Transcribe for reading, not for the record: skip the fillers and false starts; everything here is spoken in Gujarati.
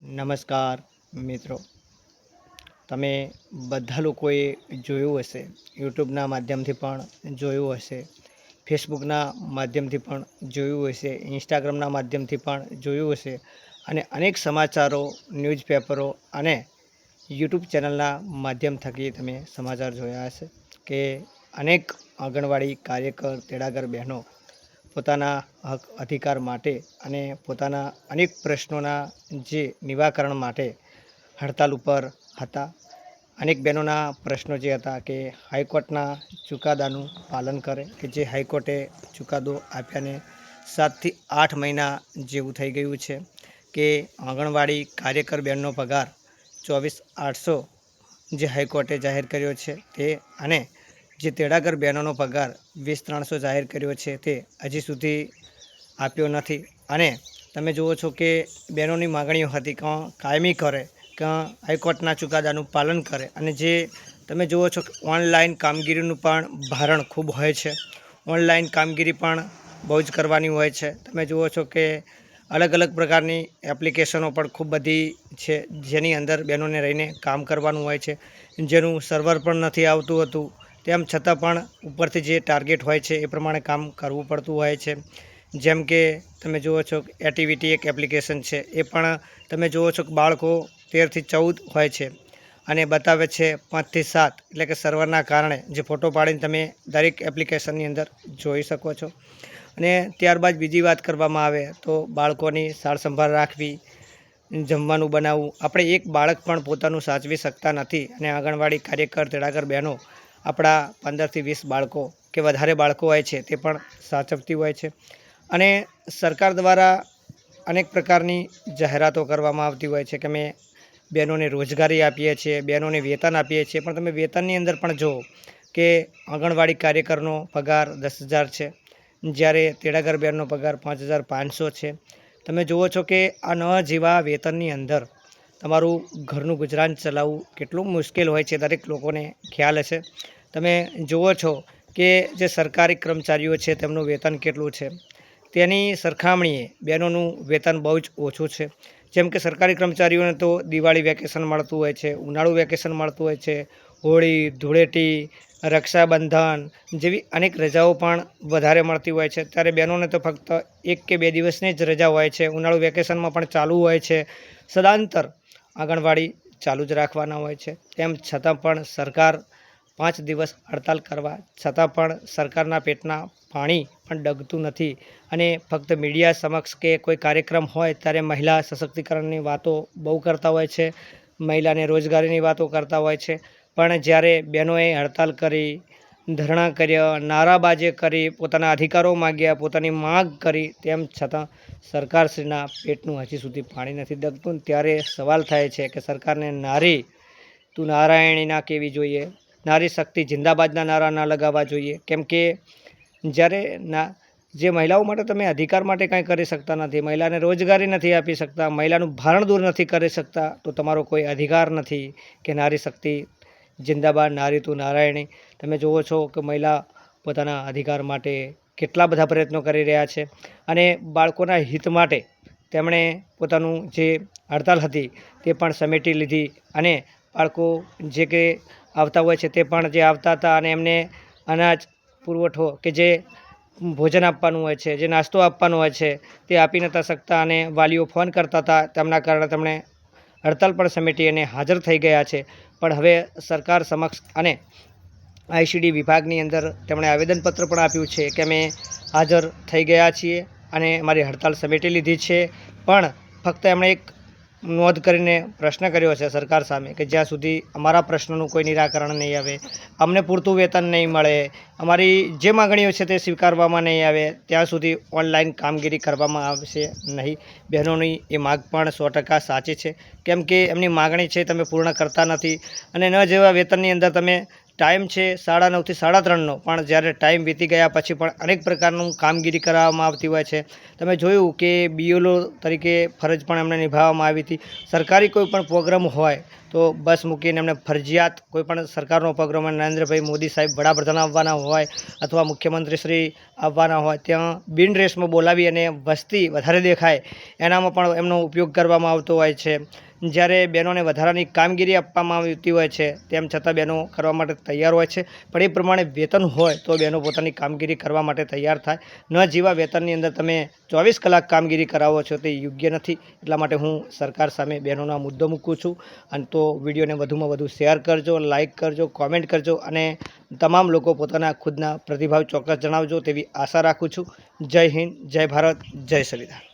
નમસ્કાર મિત્રો, તમે બધા લોકોએ જોયું હશે, યુટ્યુબના માધ્યમથી પણ જોયું હશે, ફેસબુકના માધ્યમથી પણ જોયું હશે, ઇન્સ્ટાગ્રામના માધ્યમથી પણ જોયું હશે અને અનેક સમાચારો, ન્યૂઝપેપરો અને યુટ્યુબ ચેનલના માધ્યમ થકી તમે સમાચાર જોયા હશે કે અનેક આંગણવાડી કાર્યકર, તેડાગર બહેનો પોતાના હક અધિકાર માટે અને પોતાના અનેક પ્રશ્નોના જે નિરાકરણ માટે હડતાલ ઉપર હતા। અનેક બહેનોના પ્રશ્નો જે હતા કે હાઈકોર્ટના ચુકાદાનું પાલન કરે, કે જે હાઈકોર્ટે ચુકાદો આપ્યાને 7 થી 8 મહિના જેવું થઈ ગયું છે કે આંગણવાડી કાર્યકર બહેનનો પગાર 24,800 જે હાઈકોર્ટે જાહેર કર્યો છે તે, અને જે તેડાગર બહેનોનો પગાર 20,300 જાહેર કર્યો છે તે હજી સુધી આપ્યો નથી। અને તમે જુઓ છો કે બહેનોની માગણીઓ હતી કે કાયમી કરે, કે હાઈકોર્ટના ચુકાદાનું પાલન કરે, અને જે તમે જુઓ છો કે ઓનલાઈન કામગીરીનું પણ ભારણ ખૂબ હોય છે, ઓનલાઈન કામગીરી પણ બહુ જ કરવાની હોય છે। તમે જુઓ છો કે અલગ અલગ પ્રકારની એપ્લિકેશનો પણ ખૂબ બધી છે જેની અંદર બહેનોને રહીને કામ કરવાનું હોય છે, જેનું સર્વર પણ નથી આવતું હતું, તેમ છતાં પણ ઉપરથી જે ટાર્ગેટ હોય છે એ પ્રમાણે કામ કરવું પડતું હોય છે। જેમ કે તમે જુઓ છો કે એટીવીટી એક એપ્લિકેશન છે, એ પણ તમે જુઓ છો કે બાળકો 13 થી 14 હોય છે અને બતાવે છે 5 થી 7, એટલે કે સર્વરના કારણે જે ફોટો પાડીને તમે દરેક એપ્લિકેશનની અંદર જોઈ શકો છો। અને ત્યારબાદ બીજી વાત કરવામાં આવે તો બાળકોની સાર સંભાળ રાખવી, જમવાનું બનાવવું, આપણે એક બાળક પણ પોતાનું સાચવી શકતા નથી અને આંગણવાડી કાર્યકર, તેડાગર બહેનો આપણા 15 થી 20 બાળકો કે વધારે બાળકો હોય છે તે પણ સાચવતી હોય છે। અને સરકાર દ્વારા અનેક પ્રકારની જાહેરાતો કરવામાં આવતી હોય છે કે અમે બહેનોને રોજગારી આપીએ છીએ, બહેનોને વેતન આપીએ છીએ, પણ તમે વેતનની અંદર પણ જુઓ કે આંગણવાડી કાર્યકરનો પગાર 10,000 છે, જ્યારે તેડાગર બહેનનો પગાર 5,500 છે। તમે જુઓ છો કે આ ન જેવા વેતનની અંદર તમારું ઘરનું ગુજરાન ચલાવવું કેટલું મુશ્કેલ હોય છે, દરેક લોકોને ખ્યાલ હશે। તમે જુઓ છો કે જે સરકારી કર્મચારીઓ છે તેમનું વેતન કેટલું છે, તેની સરખામણીએ બહેનોનું વેતન બહુ જ ઓછું છે। જેમ કે સરકારી કર્મચારીઓને તો દિવાળી વેકેશન મળતું હોય છે, ઉનાળુ વેકેશન મળતું હોય છે, હોળી, ધૂળેટી, રક્ષાબંધન જેવી અનેક રજાઓ પણ વધારે મળતી હોય છે, ત્યારે બહેનોને તો ફક્ત 1 કે 2 દિવસની જ રજા હોય છે, ઉનાળુ વેકેશનમાં પણ ચાલુ હોય છે, સદાંતર આંગણવાડી ચાલુ જ રાખવાના હોય છે। તેમ છતાં પણ સરકાર 5 દિવસ હડતાલ કરવા છતાં પણ સરકારના પેટના પાણી પણ ડગતું નથી અને ફક્ત મીડિયા સમક્ષ કે કોઈ કાર્યક્રમ હોય ત્યારે મહિલા સશક્તિકરણની વાતો બહુ કરતા હોય છે, મહિલાને રોજગારીની વાતો કરતા હોય છે, પણ જ્યારે બહેનોએ હડતાલ કરી, ધરણા કર્યા, નારાબાજી કરી, પોતાના અધિકારો માગ્યા, પોતાની માગ કરી, તેમ છતાં સરકારશ્રીના પેટનું હજી સુધી પાણી નથી ડગતું, ત્યારે સવાલ થાય છે કે સરકારને નારી તું નારાયણી ના કહેવી જોઈએ, નારી શક્તિ જિંદાબાદના નારા ના લગાવવા જોઈએ। કેમ કે જ્યારે જે મહિલાઓ માટે તમે અધિકાર માટે કાંઈ કરી શકતા નથી, મહિલાને રોજગારી નથી આપી શકતા, મહિલાનું ભારણ દૂર નથી કરી શકતા, તો તમારો કોઈ અધિકાર નથી કે નારી શક્તિ જિંદાબાદ, નારી તું નારાયણી। તમે જુઓ છો કે મહિલા પોતાના અધિકાર માટે કેટલા બધા પ્રયત્નો કરી રહ્યા છે અને બાળકોના હિત માટે તેમણે પોતાનું જે હડતાલ હતી તે પણ સમેટી લીધી અને બાળકો જે કે આવતા હોય છે તે પણ જે આવતા હતા અને એમને અનાજ પુરવઠો કે જે ભોજન આપવાનું હોય છે, જે નાસ્તો આપવાનો હોય છે તે આપી નહોતા શકતા અને વાલીઓ ફોન કરતા હતા, તેમના કારણે તેમણે હડતાલ પણ સમેટી અને હાજર થઈ ગયા છે। પણ હવે સરકાર સમક્ષ અને આઈસીડી વિભાગની અંદર તેમણે આવેદનપત્ર પણ આપ્યું છે કે અમે હાજર થઈ ગયા છીએ અને અમારી હડતાલ સમેટી લીધી છે, પણ ફક્ત એમણે એક નોંધ કરીને પ્રશ્ન કર્યો છે સરકાર સામે કે જ્યાં સુધી અમારા પ્રશ્નનું કોઈ નિરાકરણ નહીં આવે, અમને પૂરતું વેતન નહીં મળે, અમારી જે માગણીઓ છે તે સ્વીકારવામાં નહીં આવે, ત્યાં સુધી ઓનલાઈન કામગીરી કરવામાં આવશે નહીં। બહેનોની એ માગ પણ 100% સાચી છે, કેમ કે એમની માગણી છે તમે પૂર્ણ કરતા નથી અને ન જેવા વેતનની અંદર તમે ટાઈમ છે 9:30 થી 3:30નો, પણ જ્યારે ટાઈમ વીતી ગયા પછી પણ અનેક પ્રકારનું કામગીરી કરવામાં આવતી હોય છે. તમે જોયું કે BLO તરીકે ફરજ પણ એમને નિભાવવામાં આવી હતી. સરકારી કોઈ પણ પ્રોગ્રામ હોય તો બસ મૂકીને એમને ફરજિયાત કોઈ પણ સરકારનો પ્રોગ્રામ હોય, નરેન્દ્રભાઈ મોદી સાહેબ વડાપ્રધાન આવવાના હોય અથવા મુખ્યમંત્રી શ્રી આવવાના હોય, ત્યાં બિન ડ્રેસમાં બોલાવી અને વસ્તી વધારે દેખાય એનામાં પણ એમનો ઉપયોગ કરવામાં આવતો હોય છે. જ્યારે બહેનોને વધારાની કામગીરી આપવામાં આવતી હોય છે તેમ છતાં બહેનો કરવા માટે તૈયાર હોય છે, પણ એ પ્રમાણે વેતન હોય તો બહેનો પોતાની કામગીરી કરવા માટે તૈયાર થાય. ન જેવા વેતનની અંદર તમે 24 કલાક કામગીરી કરાવો છો તે યોગ્ય નથી. એટલા માટે હું સરકાર સામે બહેનોનો આ મુદ્દો મૂકું છું. અને તો વિડીયોને વધુમાં વધુ શેર કરજો, લાઇક કરજો, કોમેન્ટ કરજો અને તમામ લોકો પોતાના ખુદના પ્રતિભાવ ચોક્કસ જણાવજો તેવી આશા રાખું છું. જય હિન્દ, જય ભારત, જય સંવિધાન.